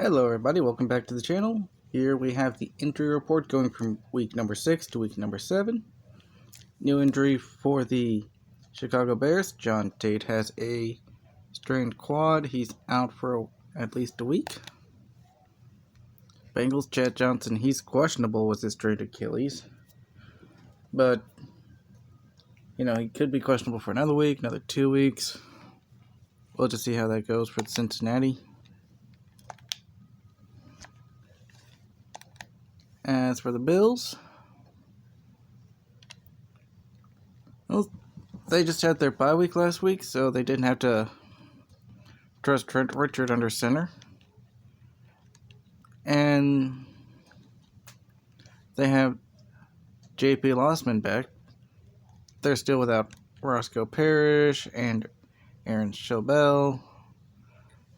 Hello everybody, welcome back to the channel. Here we have the injury report going from week number 6 to week number 7. New injury for the Chicago Bears. John Tate has a strained quad. He's out for at least a week. Bengals, Chad Johnson, he's questionable with his strained Achilles. But, he could be questionable for another week, another 2 weeks. We'll just see how that goes for Cincinnati. As for the Bills, well, they just had their bye week last week, so they didn't have to trust Trent Richard under center. And they have J.P. Lossman back. They're still without Roscoe Parrish and Aaron Schobel,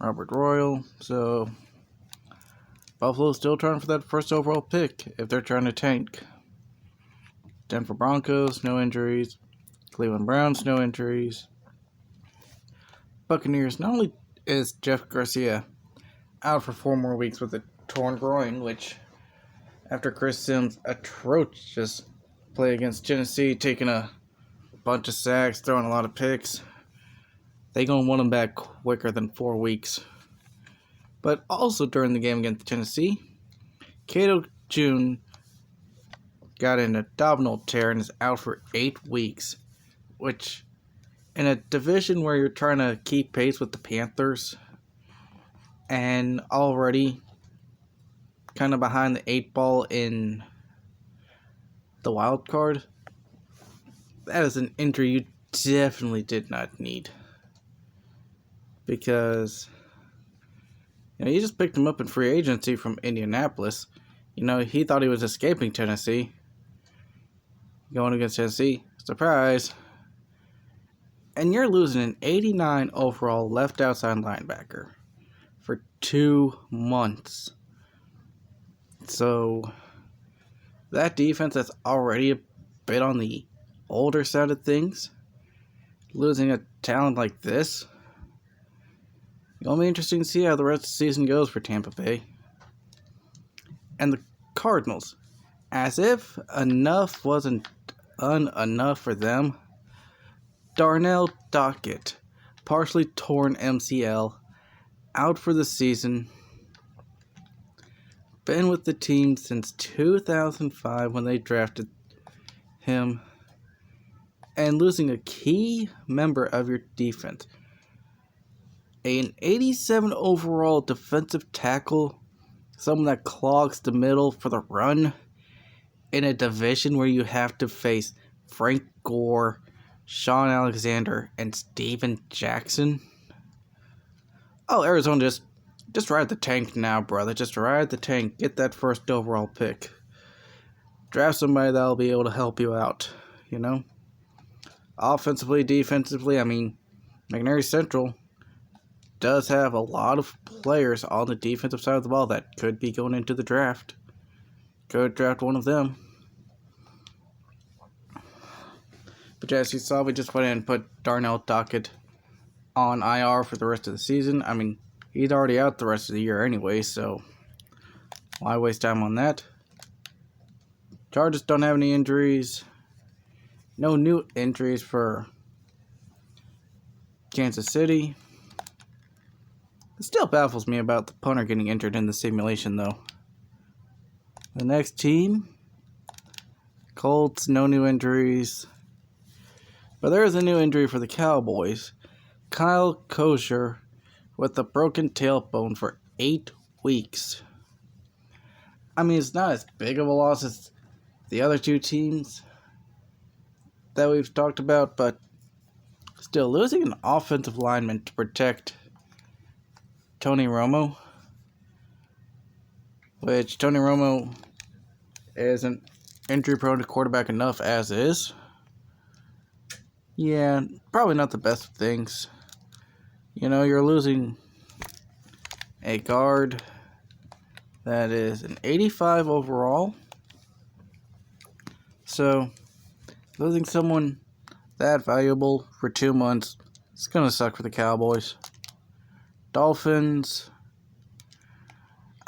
Robert Royal, so Buffalo's still trying for that first overall pick if they're trying to tank. Denver Broncos, no injuries. Cleveland Browns, no injuries. Buccaneers, not only is Jeff Garcia out for 4 more weeks with a torn groin, which after Chris Sims' atrocious play against Tennessee, taking a bunch of sacks, throwing a lot of picks, they gonna want him back quicker than 4 weeks. But also during the game against Tennessee, Cato June got an abdominal tear and is out for 8 weeks, which in a division where you're trying to keep pace with the Panthers and already kind of behind the 8 ball in the wild card, that is an injury you definitely did not need. Because you just picked him up in free agency from Indianapolis. He thought he was escaping Tennessee. Going against Tennessee. Surprise. And you're losing an 89 overall left outside linebacker for 2 months. So that defense that's already a bit on the older side of things, losing a talent like this, it'll be interesting to see how the rest of the season goes for Tampa Bay. And the Cardinals, as if enough wasn't enough for them, Darnell Dockett, partially torn MCL, out for the season. Been with the team since 2005 when they drafted him. And losing a key member of your defense. An 87 overall defensive tackle, someone that clogs the middle for the run, in a division where you have to face Frank Gore, Sean Alexander, and Steven Jackson. Oh, Arizona, just ride the tank now, brother. Just ride the tank. Get that first overall pick. Draft somebody that'll be able to help you out, Offensively, defensively, McNair Central does have a lot of players on the defensive side of the ball that could be going into the draft. Could draft one of them. But as you saw, we just went in and put Darnell Dockett on IR for the rest of the season. He's already out the rest of the year anyway, so why waste time on that? Chargers don't have any injuries. No new injuries for Kansas City. It still baffles me about the punter getting injured in the simulation, though. The next team, Colts, no new injuries. But there is a new injury for the Cowboys. Kyle Kosher with a broken tailbone for 8 weeks. It's not as big of a loss as the other 2 teams that we've talked about, but still, losing an offensive lineman to protect Tony Romo, which Tony Romo isn't injury-prone quarterback enough as is. Yeah, probably not the best of things. You're losing a guard that is an 85 overall. So losing someone that valuable for 2 months, it's going to suck for the Cowboys. Dolphins,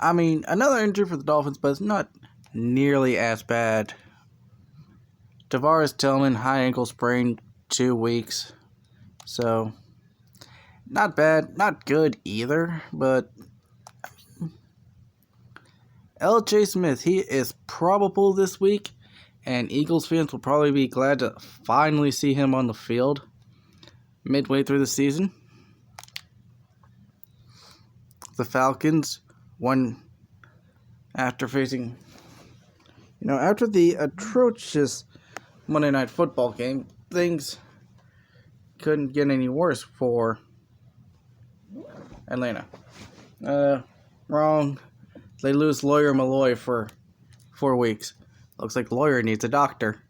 I mean, another injury for the Dolphins, but it's not nearly as bad. Tavares Tillman, high ankle sprain, 2 weeks. So, not bad, not good either, but L.J. Smith, he is probable this week, and Eagles fans will probably be glad to finally see him on the field midway through the season. The Falcons won after facing, after the atrocious Monday Night Football game, things couldn't get any worse for Atlanta. Wrong. They lose Lawyer Malloy for 4 weeks. Looks like Lawyer needs a doctor.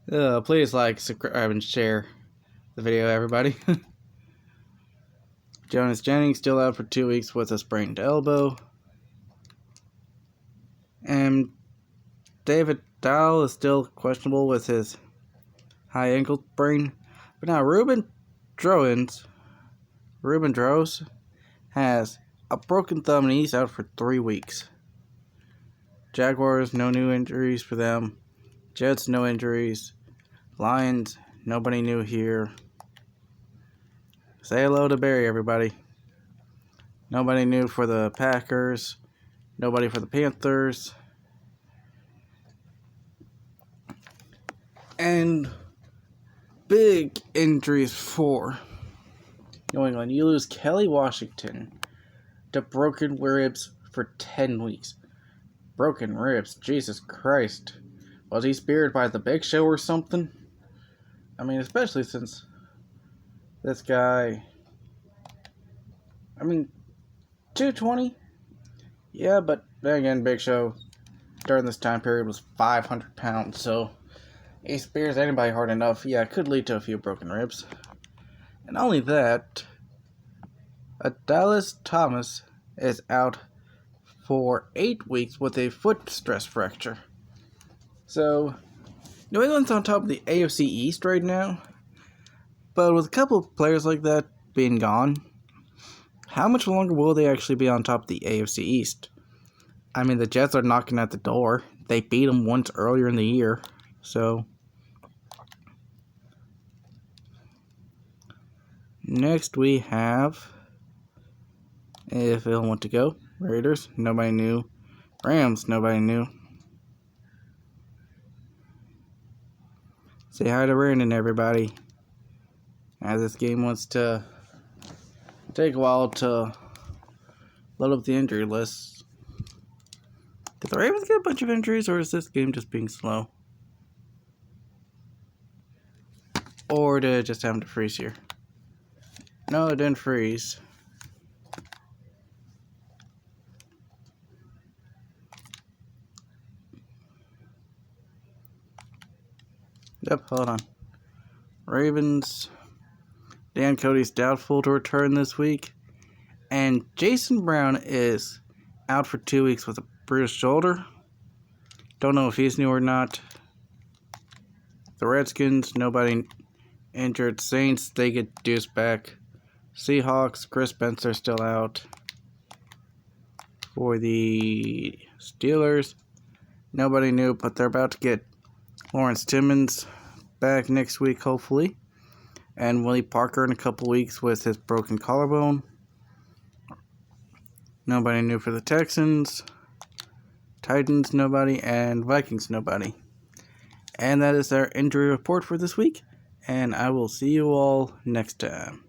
Please like, subscribe, and share the video, everybody. Jonas Jennings still out for 2 weeks with a sprained elbow. And David Dowell is still questionable with his high ankle sprain. But now Ruben Drones has a broken thumb and he's out for 3 weeks. Jaguars, no new injuries for them. Jets, no injuries. Lions, nobody new here. Say hello to Barry, everybody. Nobody new for the Packers. Nobody for the Panthers. And big injuries for New England. You lose Kelly Washington to broken ribs for 10 weeks. Broken ribs, Jesus Christ. Was he speared by the Big Show or something? I mean, especially since this guy, 220? Yeah, but then again, Big Show during this time period was 500 pounds, so he spears anybody hard enough, yeah, it could lead to a few broken ribs. And not only that, Dallas Thomas is out for 8 weeks with a foot stress fracture. So, New England's on top of the AFC East right now, but with a couple of players like that being gone, how much longer will they actually be on top of the AFC East? I mean, the Jets are knocking at the door. They beat them once earlier in the year, so next we have, if they'll want to go, Raiders, nobody knew. Rams, nobody knew. Say hi to Brandon, everybody. As this game wants to take a while to load up the injury list. Did the Ravens get a bunch of injuries, or is this game just being slow? Or did it just happen to freeze here? No, it didn't freeze. Yep, hold on. Ravens. Dan Cody's doubtful to return this week. And Jason Brown is out for 2 weeks with a bruised shoulder. Don't know if he's new or not. The Redskins, nobody injured. Saints, they get Deuce back. Seahawks, Chris Spencer still out. For the Steelers, nobody new, but they're about to get Lawrence Timmons back next week, hopefully. And Willie Parker in a couple weeks with his broken collarbone. Nobody new for the Texans. Titans, nobody. And Vikings, nobody. And that is our injury report for this week. And I will see you all next time.